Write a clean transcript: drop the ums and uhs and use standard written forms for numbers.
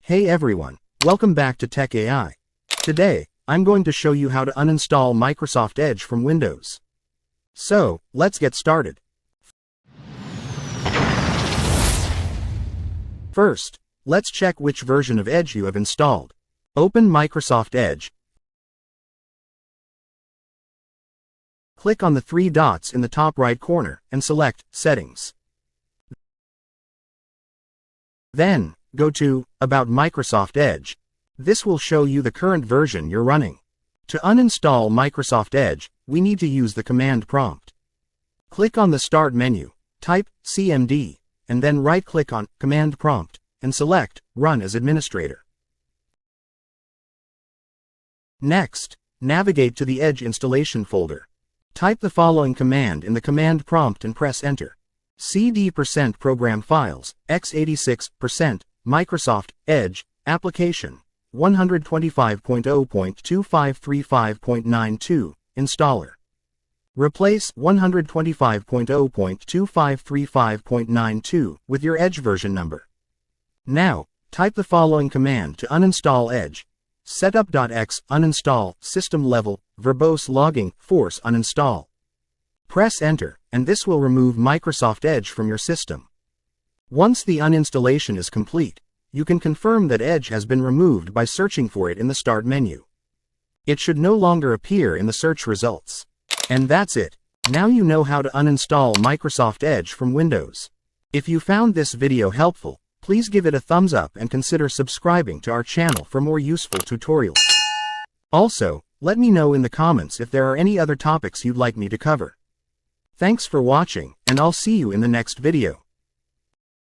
Hey everyone, welcome back to Tech AI. Today, I'm going to show you how to uninstall Microsoft Edge from Windows. So, let's get started. First, let's check which version of Edge you have installed. Open Microsoft Edge. Click on the three dots in the top right corner and select Settings. Then, go to About Microsoft Edge. This will show you the current version you're running. To uninstall Microsoft Edge, we need to use the command prompt. Click on the Start menu, type CMD, and then right-click on Command Prompt, and select Run as Administrator. Next, navigate to the Edge installation folder. Type the following command in the command prompt and press Enter. cd% program files, x86%, Microsoft Edge, application, 125.0.2535.92, installer. Replace 125.0.2535.92 with your Edge version number. Now, type the following command to uninstall Edge. Setup.x uninstall, system level, verbose logging, force uninstall. Press Enter, and this will remove Microsoft Edge from your system. Once the uninstallation is complete, you can confirm that Edge has been removed by searching for it in the Start menu. It should no longer appear in the search results. And that's it. Now you know how to uninstall Microsoft Edge from Windows. If you found this video helpful, please give it a thumbs up and consider subscribing to our channel for more useful tutorials. Also, let me know in the comments if there are any other topics you'd like me to cover. Thanks for watching, and I'll see you in the next video.